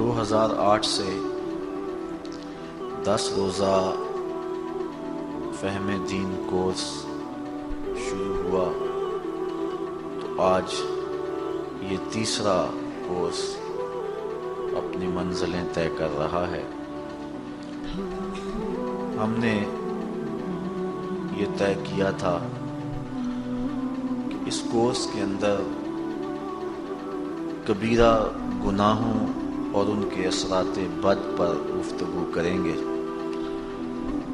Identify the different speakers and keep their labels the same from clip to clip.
Speaker 1: 2008 سے 10 روزہ فہم دین کورس شروع ہوا تو آج یہ تیسرا کورس اپنی منزلیں طے کر رہا ہے۔ ہم نے یہ طے کیا تھا کہ اس کورس کے اندر کبیرہ گناہوں اور ان کے اثرات بد پر گفتگو کریں گے،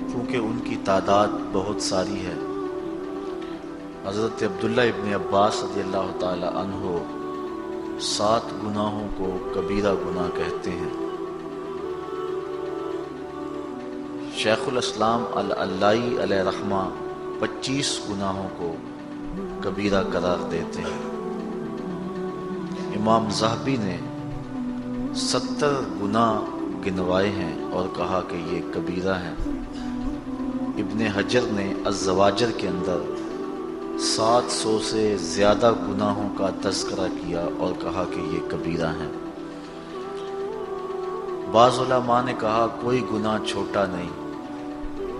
Speaker 1: کیونکہ ان کی تعداد بہت ساری ہے۔ حضرت عبداللہ ابن عباس رضی اللہ تعالی عنہ 7 گناہوں کو کبیرہ گناہ کہتے ہیں۔ شیخ الاسلام العلائی علیہ رحمہ 25 گناہوں کو کبیرہ قرار دیتے ہیں۔ امام ذہبی نے 70 گناہ گنوائے ہیں اور کہا کہ یہ کبیرہ ہیں۔ ابن حجر نے الزواجر کے اندر 700 سے زیادہ گناہوں کا تذکرہ کیا اور کہا کہ یہ کبیرہ ہیں۔ بعض علماء نے کہا کوئی گناہ چھوٹا نہیں،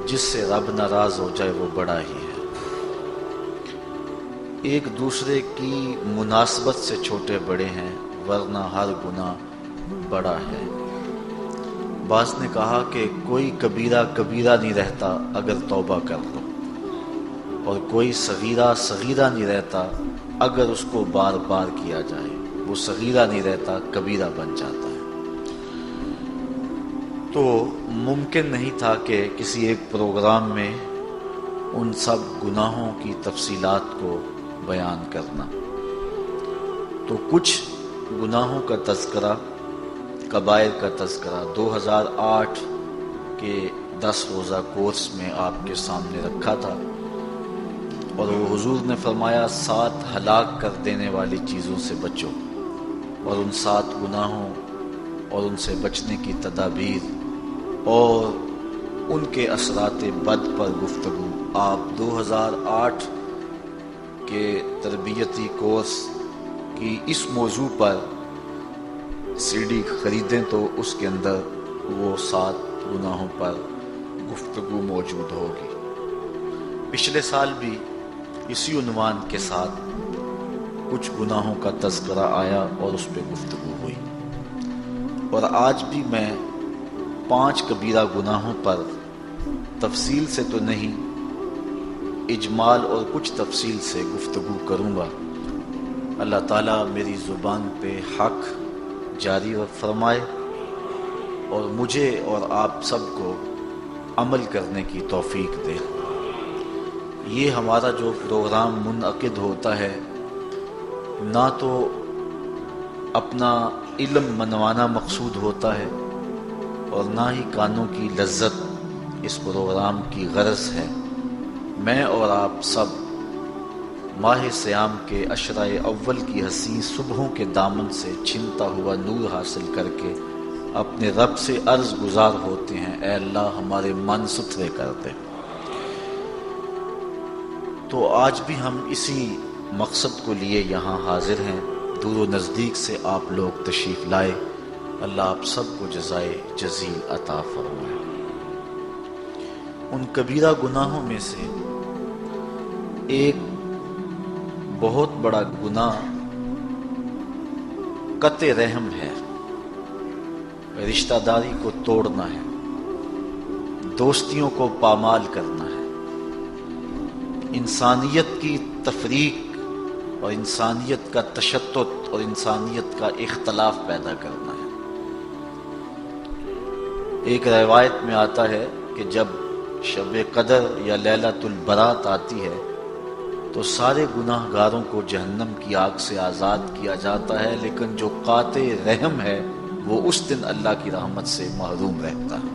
Speaker 1: جس سے رب ناراض ہو جائے وہ بڑا ہی ہے۔ ایک دوسرے کی مناسبت سے چھوٹے بڑے ہیں، ورنہ ہر گناہ بڑا ہے۔ بعض نے کہا کہ کوئی کبیرہ کبیرہ نہیں رہتا اگر توبہ کر لو، اور کوئی صغیرہ صغیرہ نہیں رہتا اگر اس کو بار بار کیا جائے، وہ صغیرہ نہیں رہتا کبیرہ بن جاتا ہے۔ تو ممکن نہیں تھا کہ کسی ایک پروگرام میں ان سب گناہوں کی تفصیلات کو بیان کرنا، تو کچھ گناہوں کا تذکرہ، کبائر کا تذکرہ 2008 کے 10 روزہ کورس میں آپ کے سامنے رکھا تھا، اور وہ حضور نے فرمایا 7 ہلاک کر دینے والی چیزوں سے بچو، اور ان 7 گناہوں اور ان سے بچنے کی تدابیر اور ان کے اثرات بد پر گفتگو آپ 2008 کے تربیتی کورس کی اس موضوع پر سی ڈی خریدیں تو اس کے اندر وہ 7 گناہوں پر گفتگو موجود ہوگی۔ پچھلے سال بھی اسی عنوان کے ساتھ کچھ گناہوں کا تذکرہ آیا اور اس پہ گفتگو ہوئی، اور آج بھی میں 5 کبیرہ گناہوں پر تفصیل سے تو نہیں، اجمال اور کچھ تفصیل سے گفتگو کروں گا۔ اللہ تعالیٰ میری زبان پہ حق جاری فرمائے اور مجھے اور آپ سب کو عمل کرنے کی توفیق دے۔ یہ ہمارا جو پروگرام منعقد ہوتا ہے، نہ تو اپنا علم منوانا مقصود ہوتا ہے اور نہ ہی کانوں کی لذت اس پروگرام کی غرض ہے۔ میں اور آپ سب ماہ سیام کے عشرۂ اول کی حسین صبحوں کے دامن سے چھنتا ہوا نور حاصل کر کے اپنے رب سے عرض گزار ہوتے ہیں، اے اللہ ہمارے من ستھرے کر دے۔ تو آج بھی ہم اسی مقصد کو لیے یہاں حاضر ہیں، دور و نزدیک سے آپ لوگ تشریف لائے۔ اللہ آپ سب کو جزائے جزیل عطا فرمائے۔ ان کبیرہ گناہوں میں سے ایک بہت بڑا گناہ قطع رحم ہے، رشتہ داری کو توڑنا ہے، دوستیوں کو پامال کرنا ہے، انسانیت کی تفریق اور انسانیت کا تشتت اور انسانیت کا اختلاف پیدا کرنا ہے۔ ایک روایت میں آتا ہے کہ جب شب قدر یا لیلۃ البرات آتی ہے تو سارے گناہ گاروں کو جہنم کی آگ سے آزاد کیا جاتا ہے، لیکن جو قاطع رحم ہے وہ اس دن اللہ کی رحمت سے محروم رہتا ہے۔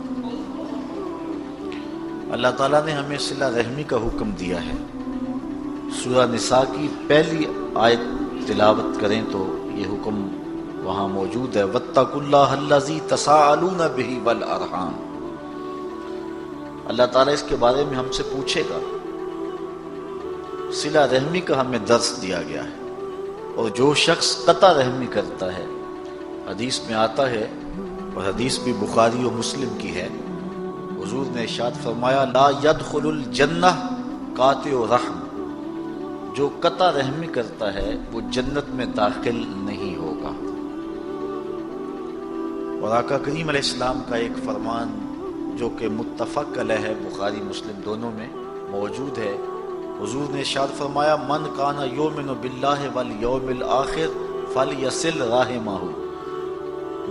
Speaker 1: اللہ تعالیٰ نے ہمیں صلہ رحمی کا حکم دیا ہے۔ سورہ نساء کی پہلی آیت تلاوت کریں تو یہ حکم وہاں موجود ہے، واتقوا اللہ الذی تساءلون بہ والارحام۔ اللہ تعالیٰ اس کے بارے میں ہم سے پوچھے گا۔ صلہ رحمی کا ہمیں درس دیا گیا ہے، اور جو شخص قطع رحمی کرتا ہے، حدیث میں آتا ہے اور حدیث بھی بخاری و مسلم کی ہے، حضور نے ارشاد فرمایا لا يدخل الجنہ قاطع رحم، جو قطع رحمی کرتا ہے وہ جنت میں داخل نہیں ہوگا۔ اور آقا کریم علیہ السلام کا ایک فرمان جو کہ متفق علیہ ہے، بخاری مسلم دونوں میں موجود ہے، حضور نے ارشاد فرمایا من کان یؤمن باللہ والیوم الآخر فلیصل رحمہ،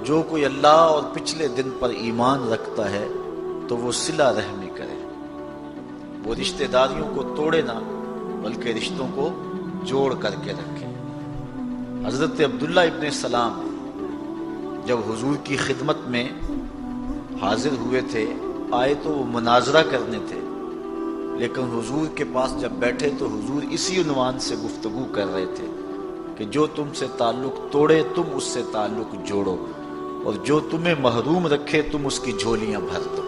Speaker 1: جو کوئی اللہ اور پچھلے دن پر ایمان رکھتا ہے تو وہ صلہ رحمی کرے، وہ رشتہ داریوں کو توڑے نہ بلکہ رشتوں کو جوڑ کر کے رکھے۔ حضرت عبداللہ ابن سلام جب حضور کی خدمت میں حاضر ہوئے تھے، آئے تو وہ مناظرہ کرنے تھے، لیکن حضور کے پاس جب بیٹھے تو حضور اسی عنوان سے گفتگو کر رہے تھے کہ جو تم سے تعلق توڑے تم اس سے تعلق جوڑو، اور جو تمہیں محروم رکھے تم اس کی جھولیاں بھر دو۔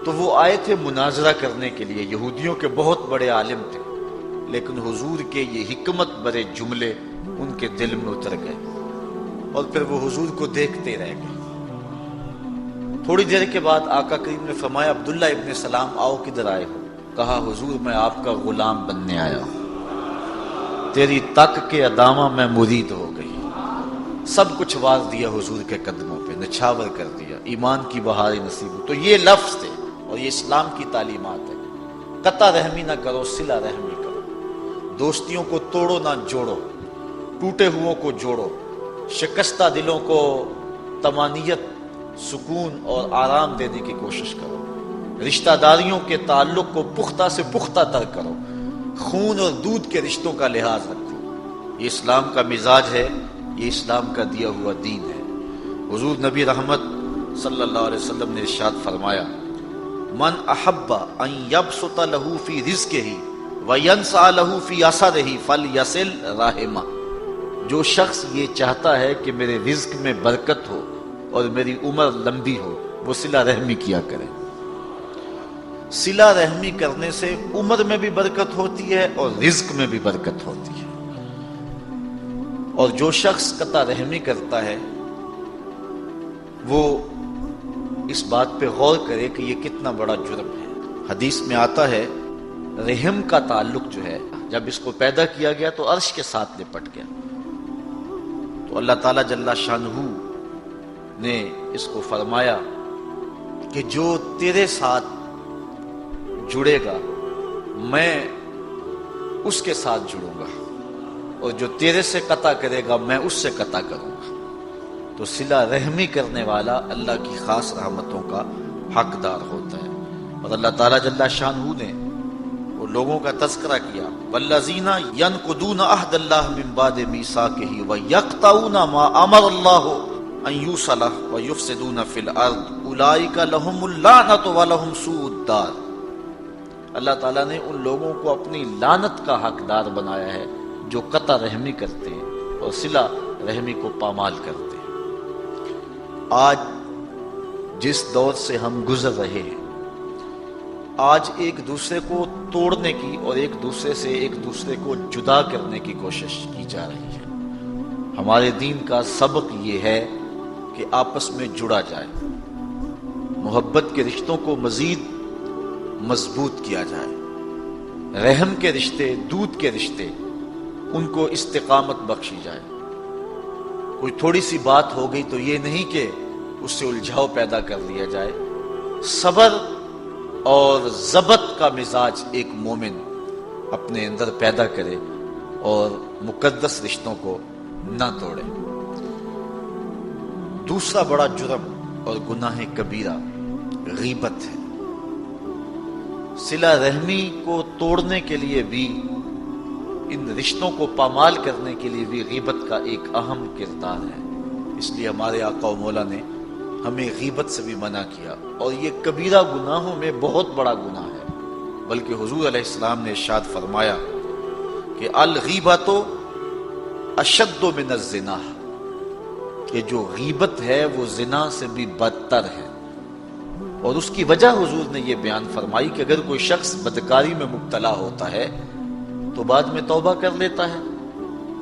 Speaker 1: تو وہ آئے تھے مناظرہ کرنے کے لیے، یہودیوں کے بہت بڑے عالم تھے، لیکن حضور کے یہ حکمت برے جملے ان کے دل میں اتر گئے، اور پھر وہ حضور کو دیکھتے رہ گئے۔ تھوڑی دیر کے بعد آقا کریم نے فرمایا عبداللہ ابن سلام آؤ، کدھر آئے ہو؟ کہا حضور میں آپ کا غلام بننے آیا ہوں، تیری تک کے ادامہ میں مرید ہو گئی۔ سب کچھ وار دیا حضور کے قدموں پہ، نچھاور کر دیا، ایمان کی بہاریں نصیب ہو۔ تو یہ لفظ تھے اور یہ اسلام کی تعلیمات ہے، قطع رحمی نہ کرو، صلہ رحمی کرو، دوستیوں کو توڑو نہ جوڑو، ٹوٹے ہوئوں کو جوڑو، شکستہ دلوں کو طمانیت، سکون اور آرام دینے کی کوشش کرو، رشتہ داریوں کے تعلق کو پختہ سے پختہ تر کرو، خون اور دودھ کے رشتوں کا لحاظ رکھو۔ یہ اسلام کا مزاج ہے، یہ اسلام کا دیا ہوا دین ہے۔ حضور نبی رحمت صلی اللہ علیہ وسلم نے ارشاد فرمایا من احب ان یبسط له فی رزقہ وینسع له فی اثرہ فلیصل رحمہ، جو شخص یہ چاہتا ہے کہ میرے رزق میں برکت ہو اور میری عمر لمبی ہو، وہ صلہ رحمی کیا کرے۔ صلہ رحمی کرنے سے عمر میں بھی برکت ہوتی ہے اور رزق میں بھی برکت ہوتی ہے۔ اور جو شخص قطع رحمی کرتا ہے وہ اس بات پہ غور کرے کہ یہ کتنا بڑا جرم ہے۔ حدیث میں آتا ہے رحم کا تعلق جو ہے جب اس کو پیدا کیا گیا تو عرش کے ساتھ لپٹ گیا، تو اللہ تعالیٰ جل شانہ نے اس کو فرمایا کہ جو تیرے ساتھ جڑے گا میں اس کے ساتھ جڑوں گا، اور جو تیرے سے قطع کرے گا میں اس سے قطع کروں گا۔ تو صلہ رحمی کرنے والا اللہ کی خاص رحمتوں کا حقدار ہوتا ہے۔ اور اللہ تعالیٰ جل شانہ نے وہ لوگوں کا تذکرہ کیا والذین ینقضون عہد اللہ من بعد میثاقہ ویقطعون ما امر اللہ ان یوصل ویفسدون فی الارض اولئک لہم اللعنۃ ولہم سوء الدار۔ اللہ تعالیٰ نے ان لوگوں کو اپنی لعنت کا حقدار بنایا ہے جو قطع رحمی کرتے ہیں اور صلہ رحمی کو پامال کرتے ہیں۔ آج جس دور سے ہم گزر رہے ہیں، آج ایک دوسرے کو توڑنے کی اور ایک دوسرے کو جدا کرنے کی کوشش کی جا رہی ہے۔ ہمارے دین کا سبق یہ ہے کہ آپس میں جڑا جائے، محبت کے رشتوں کو مزید مضبوط کیا جائے، رحم کے رشتے، دودھ کے رشتے، ان کو استقامت بخشی جائے۔ کوئی تھوڑی سی بات ہو گئی تو یہ نہیں کہ اس سے الجھاؤ پیدا کر لیا جائے۔ صبر اور ضبط کا مزاج ایک مومن اپنے اندر پیدا کرے اور مقدس رشتوں کو نہ توڑے۔ دوسرا بڑا جرم اور گناہ کبیرہ غیبت ہے۔ صلہ رحمی کو توڑنے کے لیے بھی، ان رشتوں کو پامال کرنے کے لیے بھی غیبت کا ایک اہم کردار ہے۔ اس لیے ہمارے آقا و مولا نے ہمیں غیبت سے بھی منع کیا، اور یہ کبیرہ گناہوں میں بہت بڑا گناہ ہے۔ بلکہ حضور علیہ السلام نے ارشاد فرمایا کہ الغیبۃ اشد من الزنا، کہ جو غیبت ہے وہ زنا سے بھی بدتر ہے۔ اور اس کی وجہ حضور نے یہ بیان فرمائی کہ اگر کوئی شخص بدکاری میں مبتلا ہوتا ہے تو بعد میں توبہ کر لیتا ہے،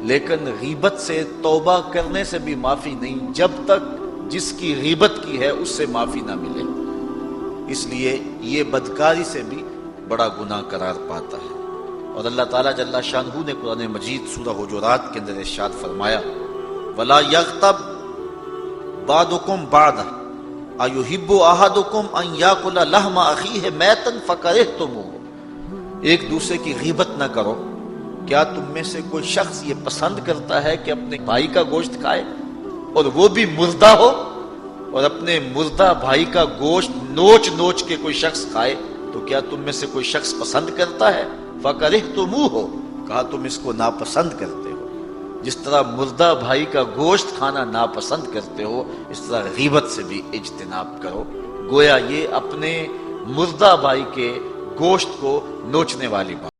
Speaker 1: لیکن غیبت سے توبہ کرنے سے بھی معافی نہیں جب تک جس کی غیبت کی ہے اس سے معافی نہ ملے، اس لیے یہ بدکاری سے بھی بڑا گناہ قرار پاتا ہے۔ اور اللہ تعالیٰ جل شانہ نے قرآن مجید سورہ حجرات کے اندر ارشاد فرمایا وَلَا يَغْتَبْ بَعْضُكُمْ بَعْضًا أَيُحِبُّ أَحَدُكُمْ أَنْ يَأْكُلَ لَحْمَ أَخِيهِ مَيْتًا فَكَرِهْتُمُوهُ، ایک دوسرے کی غیبت نہ کرو۔ کیا تم میں سے کوئی شخص یہ پسند کرتا ہے کہ اپنے بھائی کا گوشت کھائے اور وہ بھی مردہ ہو؟ اور اپنے مردہ بھائی کا گوشت نوچ نوچ کے کوئی شخص کھائے تو کیا تم میں سے کوئی شخص پسند کرتا ہے؟ فَكَرِهْتُمُوهُ، کہا تم اس کو ناپسند کرتے ہو۔ جس طرح مردہ بھائی کا گوشت کھانا ناپسند کرتے ہو، اس طرح غیبت سے بھی اجتناب کرو۔ گویا یہ اپنے مردہ بھائی کے گوشت کو نوچنے والی بات